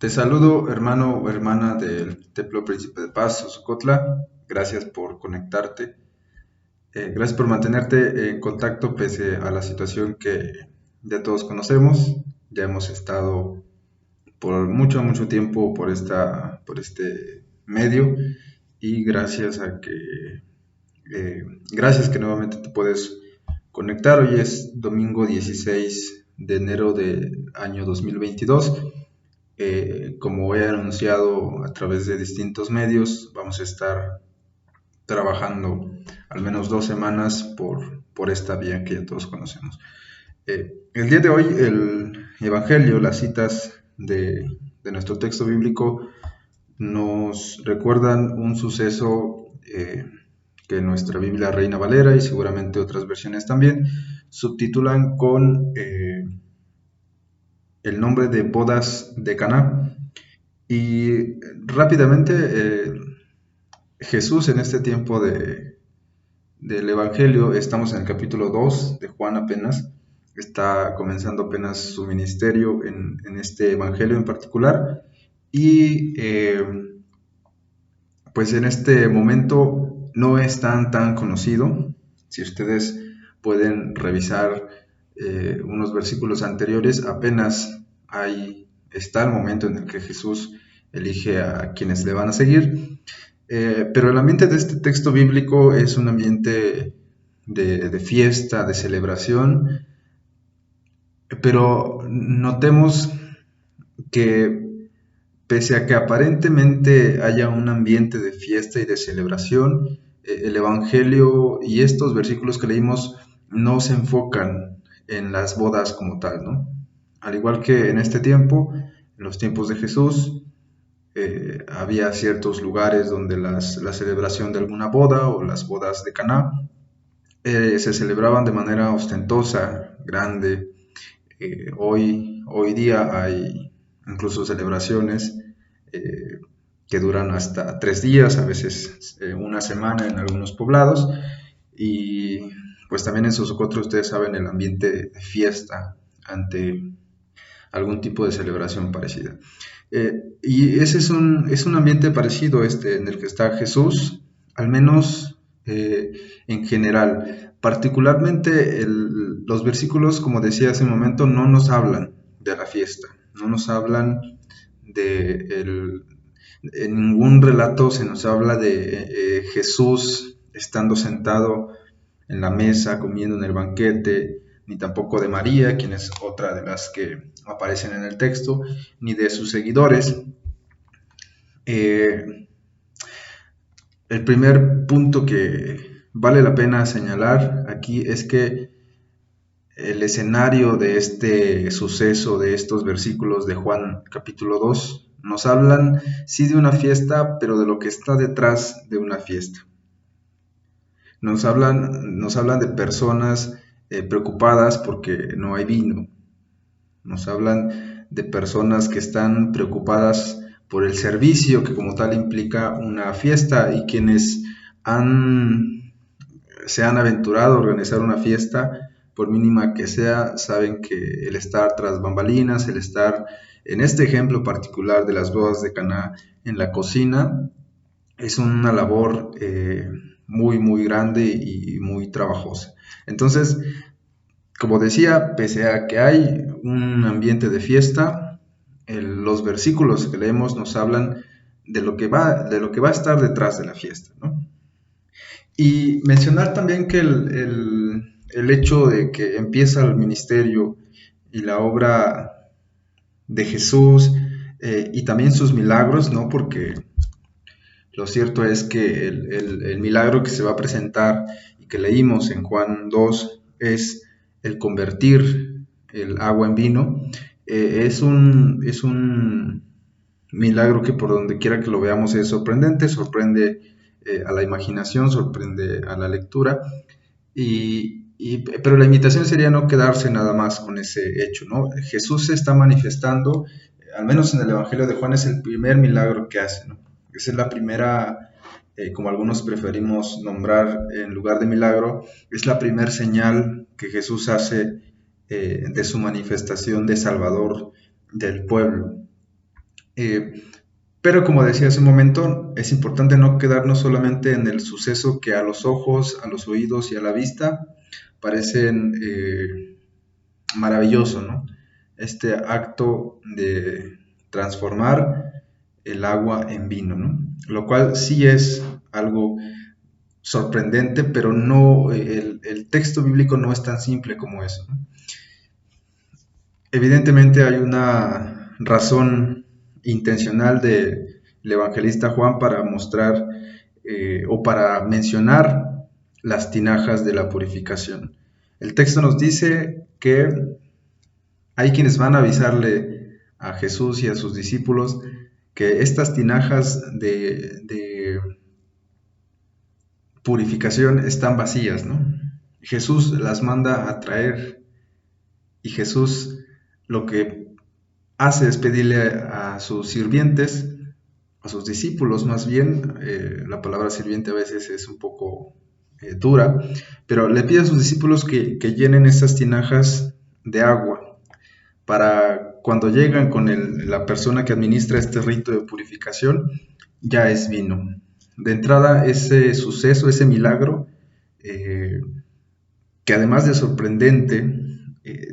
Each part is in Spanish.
Te saludo, hermano o hermana del Templo Príncipe de Paz, Sosocotla. Gracias por conectarte. Gracias por mantenerte en contacto pese a la situación que ya todos conocemos. Ya hemos estado por mucho tiempo por este medio y gracias que nuevamente te puedes conectar. Hoy es domingo 16 de enero del año 2022. Como he anunciado a través de distintos medios, vamos a estar trabajando al menos 2 semanas por esta vía que ya todos conocemos. El día de hoy, el Evangelio, las citas de nuestro texto bíblico, nos recuerdan un suceso que nuestra Biblia Reina Valera y seguramente otras versiones también subtitulan con el nombre de bodas de Caná. Y rápidamente, Jesús en este tiempo del Evangelio, estamos en el capítulo 2 de Juan apenas, está comenzando apenas su ministerio en este Evangelio en particular, y pues en este momento no es tan conocido. Si ustedes pueden revisar unos versículos anteriores, apenas está el momento en el que Jesús elige a quienes le van a seguir. Pero el ambiente de este texto bíblico es un ambiente de fiesta, de celebración, pero notemos que pese a que aparentemente haya un ambiente de fiesta y de celebración, el Evangelio y estos versículos que leímos no se enfocan en las bodas como tal, ¿no? Al igual que en este tiempo, en los tiempos de Jesús, había ciertos lugares donde la celebración de alguna boda o las bodas de Caná se celebraban de manera ostentosa, grande. Hoy día hay incluso celebraciones eh, que duran hasta 3 días, a veces una semana en algunos poblados, y pues también en Sosocotro ustedes saben el ambiente de fiesta ante algún tipo de celebración parecida. Y ese es un ambiente parecido en el que está Jesús, al menos en general. Particularmente los versículos, como decía hace un momento, no nos hablan de la fiesta, no nos hablan de en ningún relato se nos habla de Jesús estando sentado en la mesa, comiendo en el banquete, ni tampoco de María, quien es otra de las que aparecen en el texto, ni de sus seguidores. Eh, el primer punto que vale la pena señalar aquí es que el escenario de este suceso, de estos versículos de Juan capítulo 2, nos hablan sí de una fiesta, pero de lo que está detrás de una fiesta. Nos hablan de personas preocupadas porque no hay vino. Nos hablan de personas que están preocupadas por el servicio que como tal implica una fiesta, y quienes se han aventurado a organizar una fiesta, por mínima que sea, saben que el estar tras bambalinas, el estar en este ejemplo particular de las bodas de Caná en la cocina, es una labor muy grande y muy trabajosa. Entonces, como decía, pese a que hay un ambiente de fiesta, los versículos que leemos nos hablan de lo que va a estar detrás de la fiesta, ¿no? Y mencionar también que el hecho de que empieza el ministerio y la obra de Jesús, y también sus milagros, ¿no? Porque lo cierto es que el milagro que se va a presentar y que leímos en Juan 2 es el convertir el agua en vino. Es un milagro que por donde quiera que lo veamos es sorprendente, sorprende a la imaginación, sorprende a la lectura, pero la invitación sería no quedarse nada más con ese hecho, ¿no? Jesús se está manifestando, al menos en el Evangelio de Juan es el primer milagro que hace, ¿no? Esa es la primera, como algunos preferimos nombrar en lugar de milagro, es la primera señal que Jesús hace de su manifestación de Salvador del pueblo. Eh, pero como decía hace un momento, es importante no quedarnos solamente en el suceso que a los ojos, a los oídos y a la vista parecen maravilloso, ¿no? Este acto de transformar el agua en vino, ¿no? Lo cual sí es algo sorprendente, pero no, el texto bíblico no es tan simple como eso, ¿no? Evidentemente hay una razón intencional del evangelista Juan para mostrar o para mencionar las tinajas de la purificación. El texto nos dice que hay quienes van a avisarle a Jesús y a sus discípulos que estas tinajas de purificación están vacías, ¿no? Jesús las manda a traer y Jesús lo que hace es pedirle a sus sirvientes, a sus discípulos más bien, la palabra sirviente a veces es un poco dura, pero le pide a sus discípulos que llenen estas tinajas de agua para cuando llegan con la persona que administra este rito de purificación, ya es vino. De entrada, ese suceso, ese milagro, eh, que además de sorprendente,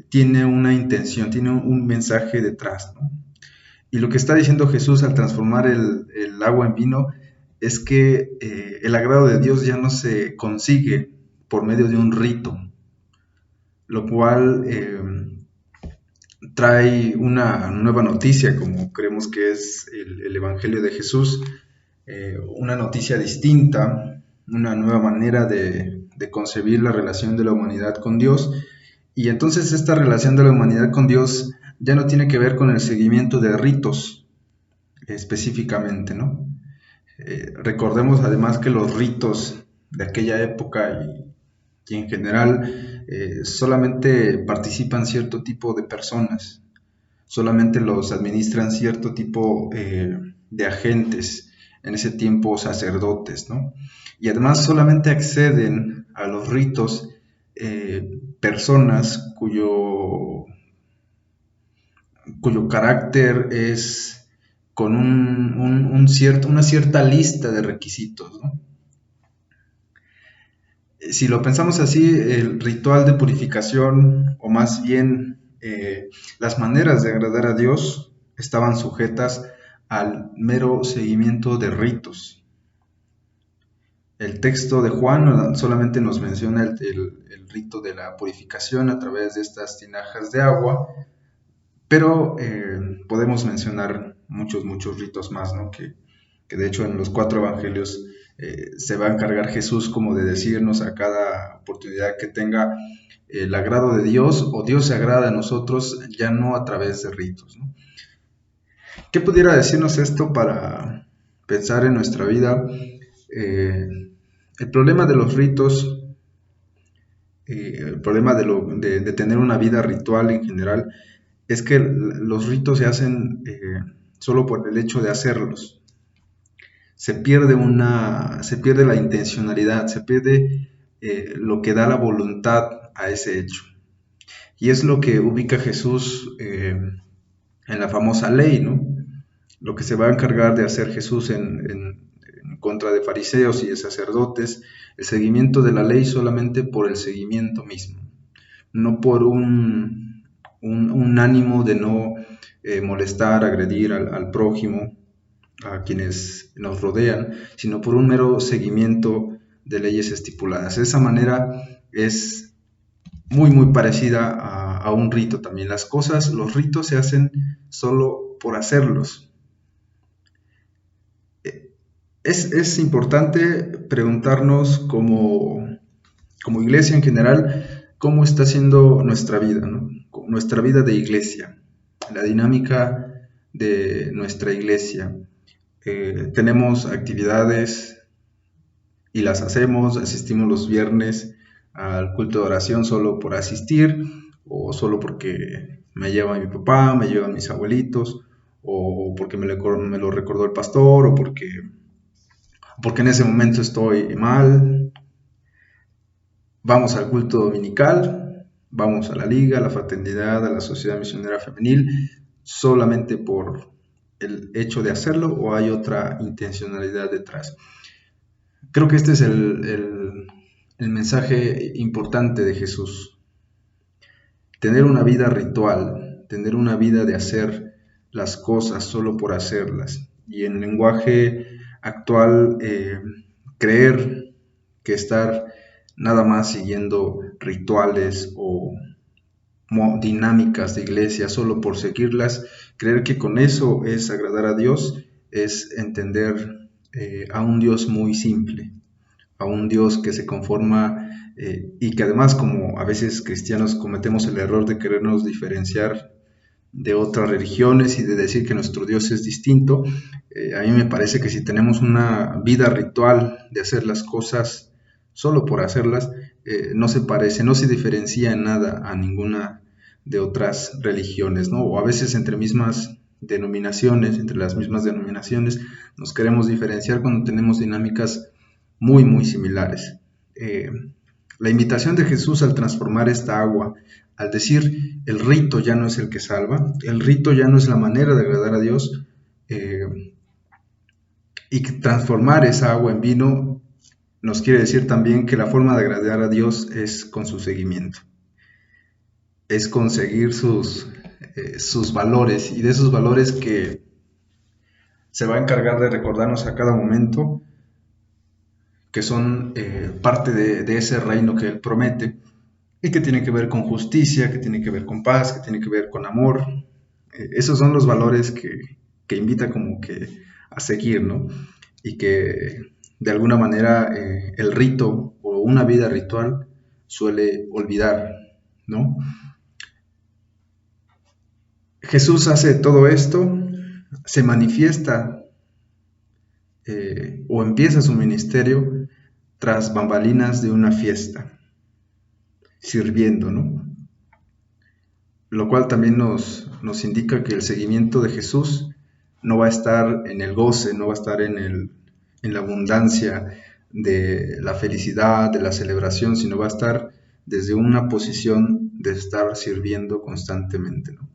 tiene una intención, tiene un mensaje detrás, ¿no? Y lo que está diciendo Jesús al transformar el agua en vino es que el agrado de Dios ya no se consigue por medio de un rito, lo cual trae una nueva noticia, como creemos que es el Evangelio de Jesús, una noticia distinta, una nueva manera de concebir la relación de la humanidad con Dios. Y entonces esta relación de la humanidad con Dios ya no tiene que ver con el seguimiento de ritos específicamente, ¿no? Recordemos además que los ritos de aquella época y en general solamente participan cierto tipo de personas, solamente los administran cierto tipo de agentes, en ese tiempo sacerdotes, ¿no? Y además solamente acceden a los ritos personas cuyo carácter es con una cierta lista de requisitos, ¿no? Si lo pensamos así, el ritual de purificación, o más bien las maneras de agradar a Dios, estaban sujetas al mero seguimiento de ritos. El texto de Juan solamente nos menciona el rito de la purificación a través de estas tinajas de agua, pero podemos mencionar muchos ritos más, ¿no? Que de hecho en los 4 evangelios se va a encargar Jesús como de decirnos a cada oportunidad que tenga el agrado de Dios o Dios se agrada a nosotros ya no a través de ritos, ¿no? ¿Qué pudiera decirnos esto para pensar en nuestra vida? El problema de los ritos, el problema de tener una vida ritual en general, es que los ritos se hacen solo por el hecho de hacerlos. Se pierde la intencionalidad, se pierde lo que da la voluntad a ese hecho. Y es lo que ubica Jesús en la famosa ley, ¿no? Lo que se va a encargar de hacer Jesús en contra de fariseos y de sacerdotes, el seguimiento de la ley solamente por el seguimiento mismo, no por un ánimo de no molestar, agredir al prójimo, a quienes nos rodean, sino por un mero seguimiento de leyes estipuladas. De esa manera es muy parecida a un rito también. Los ritos se hacen solo por hacerlos. Es importante preguntarnos como iglesia en general, cómo está siendo nuestra vida, ¿no? Nuestra vida de iglesia, la dinámica de nuestra iglesia. Tenemos actividades y las hacemos, asistimos los viernes al culto de oración solo por asistir o solo porque me lleva mi papá, me llevan mis abuelitos o porque me lo recordó el pastor o porque en ese momento estoy mal. Vamos al culto dominical, vamos a la liga, a la fraternidad, a la sociedad misionera femenil, solamente el hecho de hacerlo o hay otra intencionalidad detrás. Creo que este es el mensaje importante de Jesús. Tener una vida ritual, tener una vida de hacer las cosas solo por hacerlas. Y en lenguaje actual, creer que estar nada más siguiendo rituales o dinámicas de iglesia solo por seguirlas, creer que con eso es agradar a Dios, es entender a un Dios muy simple, a un Dios que se conforma y que además, como a veces cristianos cometemos el error de querernos diferenciar de otras religiones y de decir que nuestro Dios es distinto, a mí me parece que si tenemos una vida ritual de hacer las cosas solo por hacerlas, no se parece, no se diferencia en nada a ninguna de otras religiones, ¿no? O a veces entre las mismas denominaciones, nos queremos diferenciar cuando tenemos dinámicas muy, muy similares. La invitación de Jesús al transformar esta agua, al decir el rito ya no es el que salva, el rito ya no es la manera de agradar a Dios, y que transformar esa agua en vino nos quiere decir también que la forma de agradar a Dios es con su seguimiento, es conseguir sus valores, y de esos valores que se va a encargar de recordarnos a cada momento, que son parte de ese reino que Él promete, y que tiene que ver con justicia, que tiene que ver con paz, que tiene que ver con amor. Esos son los valores que invita como que a seguir, ¿no? Y que de alguna manera el rito o una vida ritual suele olvidar, ¿no? Jesús hace todo esto, se manifiesta o empieza su ministerio tras bambalinas de una fiesta, sirviendo, ¿no? Lo cual también nos indica que el seguimiento de Jesús no va a estar en el goce, no va a estar en la abundancia de la felicidad, de la celebración, sino va a estar desde una posición de estar sirviendo constantemente, ¿no?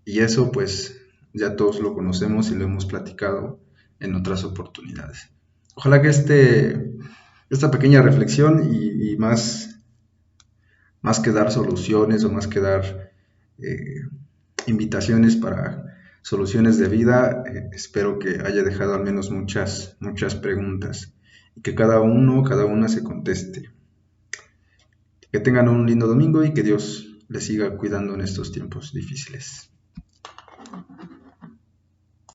Y eso pues ya todos lo conocemos y lo hemos platicado en otras oportunidades. Ojalá que esta pequeña reflexión y más que dar soluciones o más que dar invitaciones para soluciones de vida, espero que haya dejado al menos muchas preguntas y que cada una se conteste. Que tengan un lindo domingo y que Dios les siga cuidando en estos tiempos difíciles.